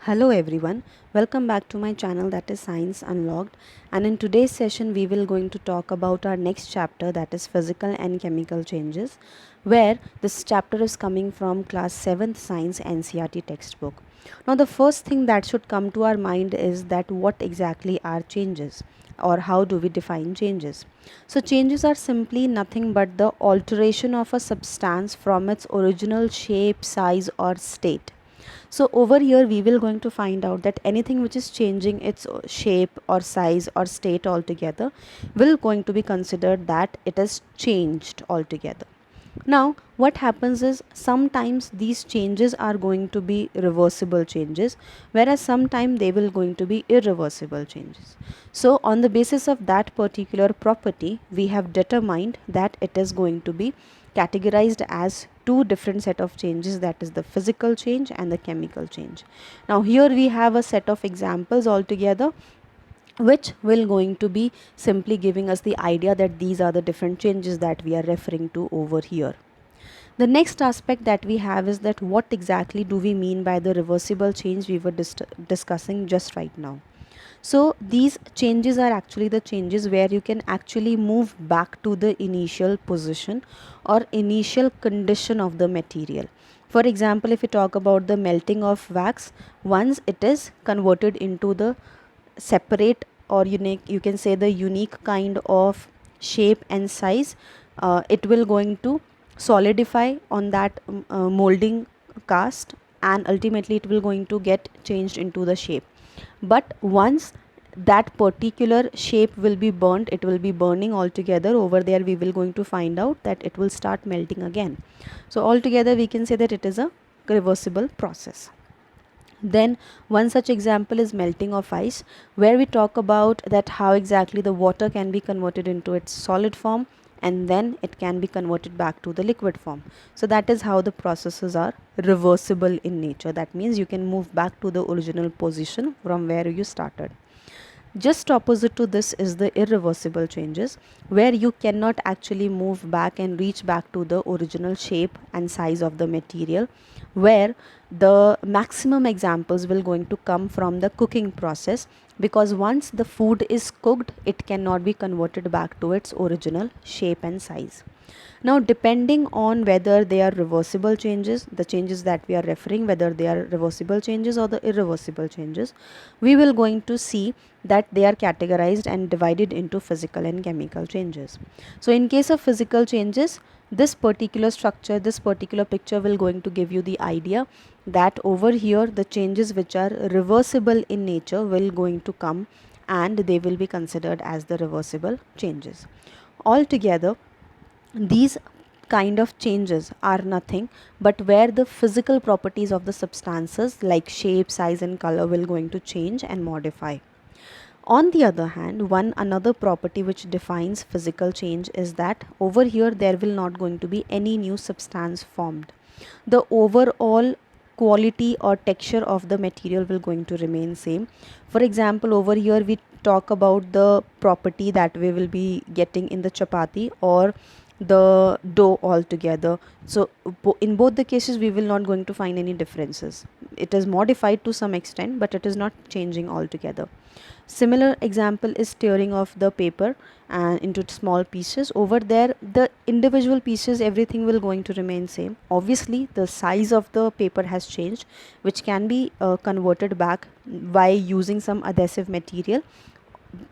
Hello everyone, welcome back to my channel that is Science Unlocked, and in today's session we will going to talk about our next chapter, that is physical and chemical changes, where this chapter is coming from class 7th science NCERT textbook. Now the first thing that should come to our mind is that what exactly are changes, or how do we define changes. So changes are simply nothing but the alteration of a substance from its original shape, size or state. So over here we will going to find out that anything which is changing its shape or size or state altogether will going to be considered that it has changed altogether. Now what happens is sometimes these changes are going to be reversible changes, whereas sometimes they will going to be irreversible changes. So on the basis of that particular property we have determined that it is going to be categorized as two different set of changes, that is the physical change and the chemical change. Now here we have a set of examples altogether which will going to be simply giving us the idea that these are the different changes that we are referring to over here. The next aspect that we have is that what exactly do we mean by the reversible change we were discussing just right now. So these changes are actually the changes where you can actually move back to the initial position or initial condition of the material. For example, if you talk about the melting of wax, once it is converted into the separate or unique, you can say the unique kind of shape and size, it will going to solidify on that molding cast, and ultimately it will going to get changed into the shape. But once that particular shape will be burnt, it will be burning altogether, over there we will going to find out that it will start melting again. So altogether we can say that it is a reversible process. Then one such example is melting of ice, where we talk about that how exactly the water can be converted into its solid form and then it can be converted back to the liquid form. So that is how the processes are reversible in nature. That means you can move back to the original position from where you started. Just opposite to this is the irreversible changes, where you cannot actually move back and reach back to the original shape and size of the material, where the maximum examples will going to come from the cooking process, because once the food is cooked it cannot be converted back to its original shape and size. Now depending on whether they are reversible changes, the changes that we are referring, whether they are reversible changes or the irreversible changes, we will going to see that they are categorized and divided into physical and chemical changes. So in case of physical changes, this particular structure, this particular picture will going to give you the idea that over here the changes which are reversible in nature will going to come and they will be considered as the reversible changes. Altogether these kind of changes are nothing but where the physical properties of the substances like shape, size and color will going to change and modify. On the other hand, one another property which defines physical change is that over here there will not going to be any new substance formed. The overall quality or texture of the material will going to remain same. For example, over here we talk about the property that we will be getting in the chapati or the dough altogether. So in both the cases we will not going to find any differences. It is modified to some extent but it is not changing altogether. Similar example is tearing of the paper and into small pieces. Over there the individual pieces, everything will going to remain same. Obviously the size of the paper has changed, which can be converted back by using some adhesive material.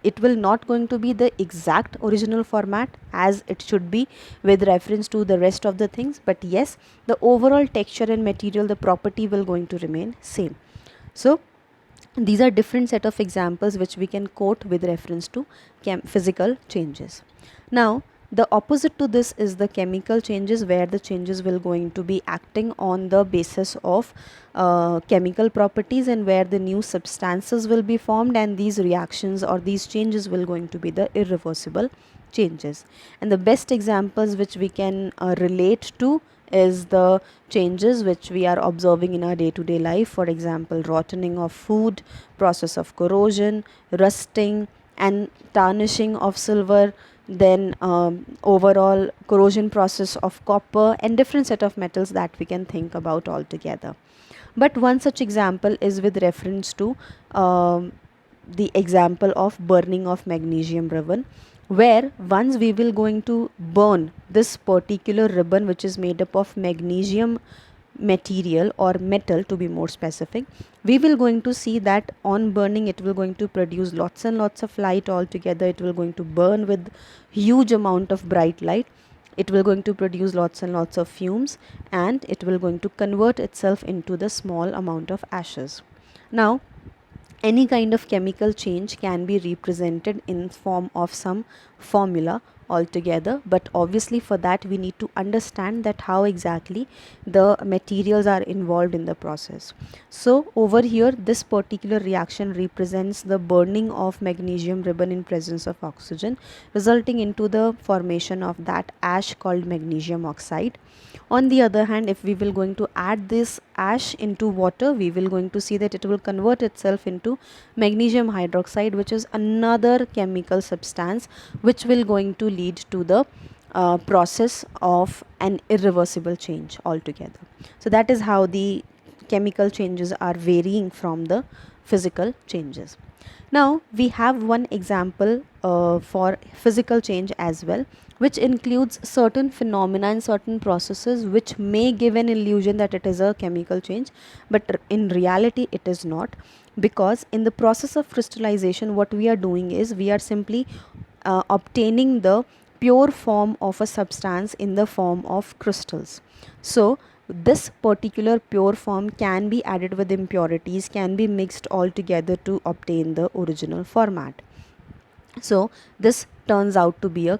It will not going to be the exact original format as it should be with reference to the rest of the things, but yes, the overall texture and material, the property will going to remain same. So these are different set of examples which we can quote with reference to physical changes. Now the opposite to this is the chemical changes, where the changes will going to be acting on the basis of chemical properties and where the new substances will be formed, and these reactions or these changes will going to be the irreversible changes. And the best examples which we can relate to is the changes which we are observing in our day-to-day life. For example, rotting of food, process of corrosion, rusting and tarnishing of silver, then overall corrosion process of copper and different set of metals that we can think about altogether. But one such example is with reference to the example of burning of magnesium ribbon, where once we will going to burn this particular ribbon which is made up of magnesium material or metal, to be more specific, we will going to see that on burning it will going to produce lots and lots of light altogether. It will going to burn with huge amount of bright light. It will going to produce lots and lots of fumes, and it will going to convert itself into the small amount of ashes. Now any kind of chemical change can be represented in form of some formula altogether, but obviously for that we need to understand that how exactly the materials are involved in the process. So over here this particular reaction represents the burning of magnesium ribbon in presence of oxygen, resulting into the formation of that ash called magnesium oxide. On the other hand, if we will going to add this ash into water, we will going to see that it will convert itself into magnesium hydroxide, which is another chemical substance which will going to lead to the process of an irreversible change altogether. So that is how the chemical changes are varying from the physical changes. Now we have one example for physical change as well, which includes certain phenomena and certain processes which may give an illusion that it is a chemical change, but in reality it is not, because in the process of crystallization what we are doing is we are simply obtaining the pure form of a substance in the form of crystals. So this particular pure form can be added with impurities, can be mixed all together to obtain the original format. So this turns out to be a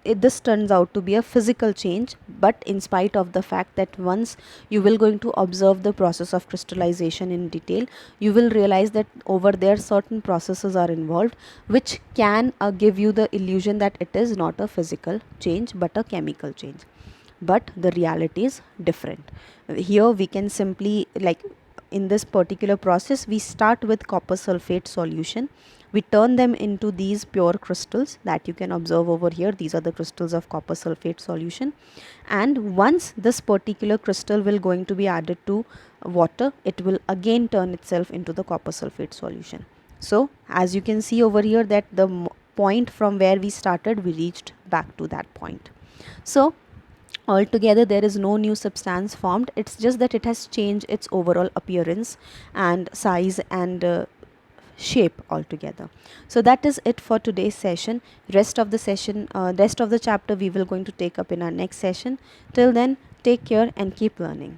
this turns out to be a physical change, but in spite of the fact that once you will going to observe the process of crystallization in detail, you will realize that over there certain processes are involved which can give you the illusion that it is not a physical change but a chemical change, but the reality is different. Here we can simply, like in this particular process, we start with copper sulfate solution. We turn them into these pure crystals that you can observe over here. These are the crystals of copper sulfate solution, and once this particular crystal will going to be added to water, it will again turn itself into the copper sulfate solution. So as you can see over here that the point from where we started, we reached back to that point. So altogether there is no new substance formed, it's just that it has changed its overall appearance and size and shape altogether. So that is it for today's session. Rest of the chapter we will going to take up in our next session. Till then, take care and keep learning.